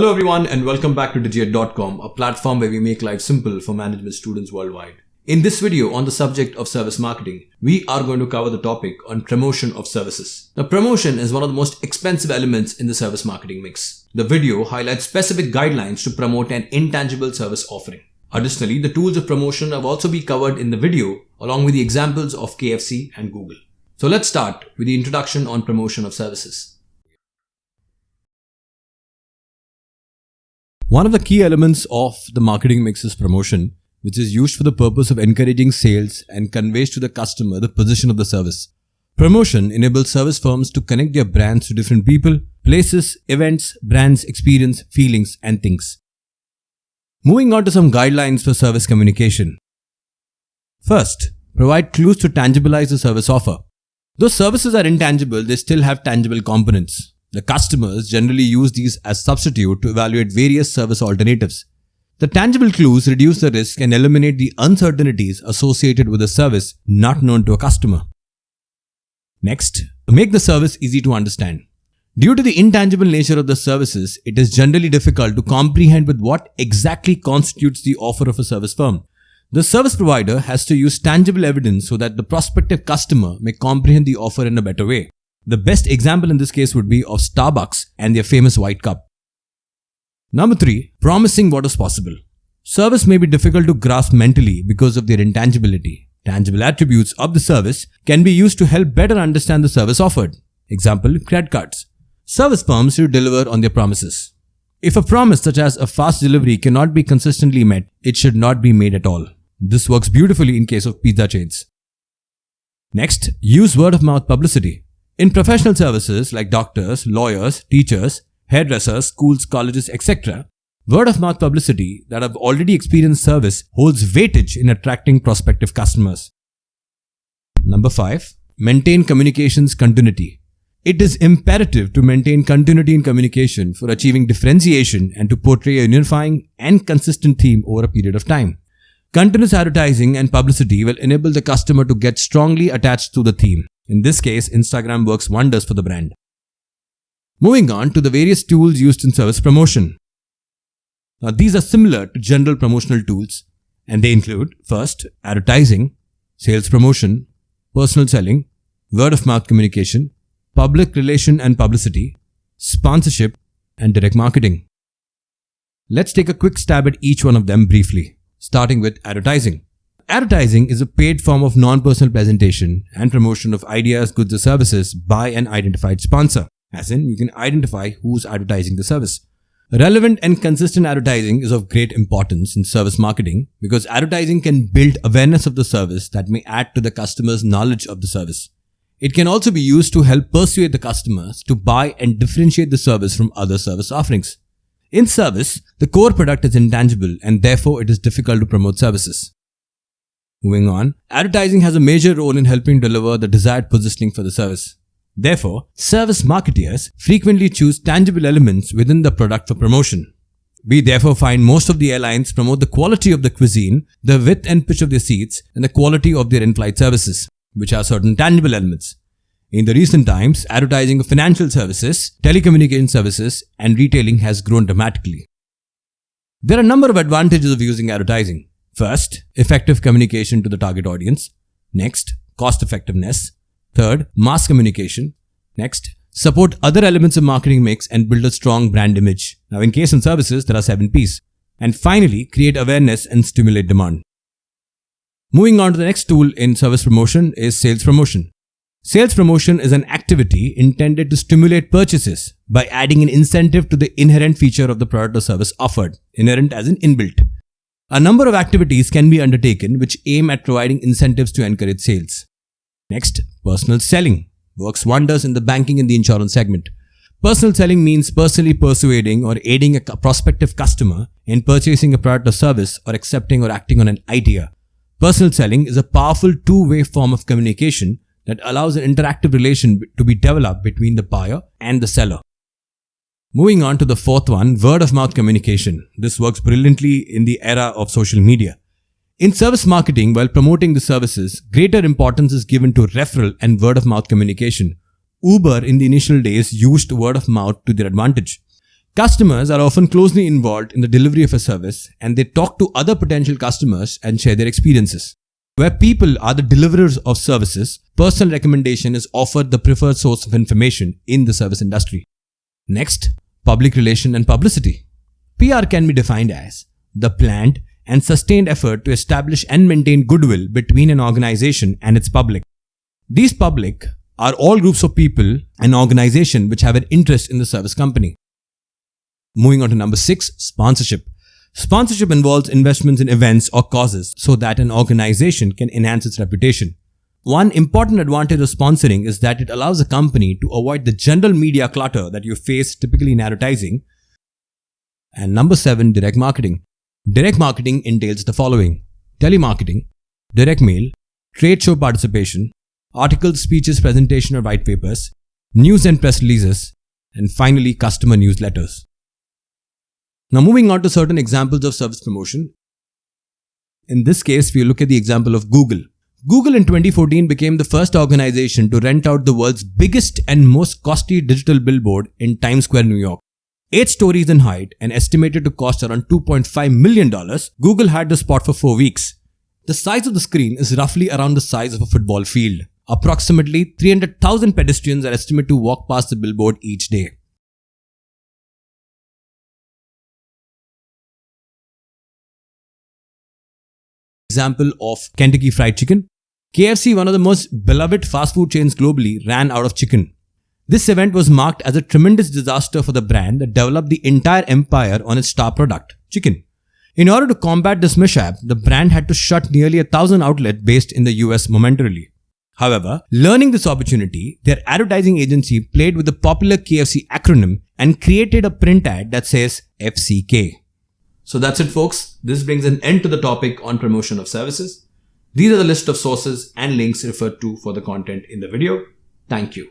Hello everyone and welcome back to Digit.com, a platform where we make life simple for management students worldwide. In this video on the subject of service marketing, we are going to cover the topic on promotion of services. Now, promotion is one of the most expensive elements in the service marketing mix. The video highlights specific guidelines to promote an intangible service offering. Additionally, the tools of promotion have also been covered in the video along with the examples of KFC and Google. So let's start with the introduction on promotion of services. One of the key elements of the marketing mix is promotion, which is used for the purpose of encouraging sales and conveys to the customer the position of the service. Promotion enables service firms to connect their brands to different people, places, events, brands, experience, feelings, and things. Moving on to some guidelines for service communication. First, provide clues to tangibilize the service offer. Though services are intangible, they still have tangible components. The customers generally use these as substitute to evaluate various service alternatives. The tangible clues reduce the risk and eliminate the uncertainties associated with a service not known to a customer. Next, make the service easy to understand. Due to the intangible nature of the services, it is generally difficult to comprehend with what exactly constitutes the offer of a service firm. The service provider has to use tangible evidence so that the prospective customer may comprehend the offer in a better way. The best example in this case would be of Starbucks and their famous white cup. Number 3. Promising what is possible. Service may be difficult to grasp mentally because of their intangibility. Tangible attributes of the service can be used to help better understand the service offered. Example, credit cards. Service firms should deliver on their promises. If a promise such as a fast delivery cannot be consistently met, it should not be made at all. This works beautifully in case of pizza chains. Next, use word-of-mouth publicity. In professional services like doctors, lawyers, teachers, hairdressers, schools, colleges, etc., word-of-mouth publicity that have already experienced service holds weightage in attracting prospective customers. Number 5. Maintain communications continuity. It is imperative to maintain continuity in communication for achieving differentiation and to portray a unifying and consistent theme over a period of time. Continuous advertising and publicity will enable the customer to get strongly attached to the theme. In this case, Instagram works wonders for the brand. Moving on to the various tools used in service promotion. Now, these are similar to general promotional tools, and they include, first, advertising, sales promotion, personal selling, word-of-mouth communication, public relation and publicity, sponsorship, and direct marketing. Let's take a quick stab at each one of them briefly, starting with advertising. Advertising is a paid form of non-personal presentation and promotion of ideas, goods, or services by an identified sponsor, as in you can identify who's advertising the service. Relevant and consistent advertising is of great importance in service marketing because advertising can build awareness of the service that may add to the customer's knowledge of the service. It can also be used to help persuade the customers to buy and differentiate the service from other service offerings. In service, the core product is intangible and therefore it is difficult to promote services. Moving on, advertising has a major role in helping deliver the desired positioning for the service. Therefore, service marketers frequently choose tangible elements within the product for promotion. We therefore find most of the airlines promote the quality of the cuisine, the width and pitch of their seats, and the quality of their in-flight services, which are certain tangible elements. In the recent times, advertising of financial services, telecommunication services, and retailing has grown dramatically. There are a number of advantages of using advertising. First, effective communication to the target audience. Next, cost effectiveness. Third, mass communication. Next, support other elements of marketing mix and build a strong brand image. Now, in case and services, there are 7 P's. And finally, create awareness and stimulate demand. Moving on to the next tool in service promotion is sales promotion. Sales promotion is an activity intended to stimulate purchases by adding an incentive to the inherent feature of the product or service offered, inherent as in inbuilt. A number of activities can be undertaken which aim at providing incentives to encourage sales. Next, personal selling works wonders in the banking and the insurance segment. Personal selling means personally persuading or aiding a prospective customer in purchasing a product or service or accepting or acting on an idea. Personal selling is a powerful two-way form of communication that allows an interactive relation to be developed between the buyer and the seller. Moving on to the fourth one, word-of-mouth communication. This works brilliantly in the era of social media. In service marketing, while promoting the services, greater importance is given to referral and word-of-mouth communication. Uber in the initial days used word of mouth to their advantage. Customers are often closely involved in the delivery of a service, and they talk to other potential customers and share their experiences. Where people are the deliverers of services, personal recommendation is offered the preferred source of information in the service industry. Next, public relation and publicity. PR can be defined as the planned and sustained effort to establish and maintain goodwill between an organization and its public. These public are all groups of people and organizations which have an interest in the service company. Moving on to number 6, sponsorship. Sponsorship involves investments in events or causes so that an organization can enhance its reputation. One important advantage of sponsoring is that it allows a company to avoid the general media clutter that you face typically in advertising. And number 7, direct marketing. Direct marketing entails the following: telemarketing, direct mail, trade show participation, articles, speeches, presentation or white papers, news and press releases, and finally customer newsletters. Now moving on to certain examples of service promotion. In this case, we look at the example of Google. Google in 2014 became the first organization to rent out the world's biggest and most costly digital billboard in Times Square, New York. 8 stories in height and estimated to cost around $2.5 million, Google had the spot for 4 weeks. The size of the screen is roughly around the size of a football field. Approximately 300,000 pedestrians are estimated to walk past the billboard each day. Example of Kentucky Fried Chicken. KFC, one of the most beloved fast food chains globally, ran out of chicken. This event was marked as a tremendous disaster for the brand that developed the entire empire on its star product, chicken. In order to combat this mishap, the brand had to shut nearly 1,000 outlets based in the US momentarily. However, learning this opportunity, their advertising agency played with the popular KFC acronym and created a print ad that says FCK. So that's it, folks. This brings an end to the topic on promotion of services. These are the list of sources and links referred to for the content in the video. Thank you.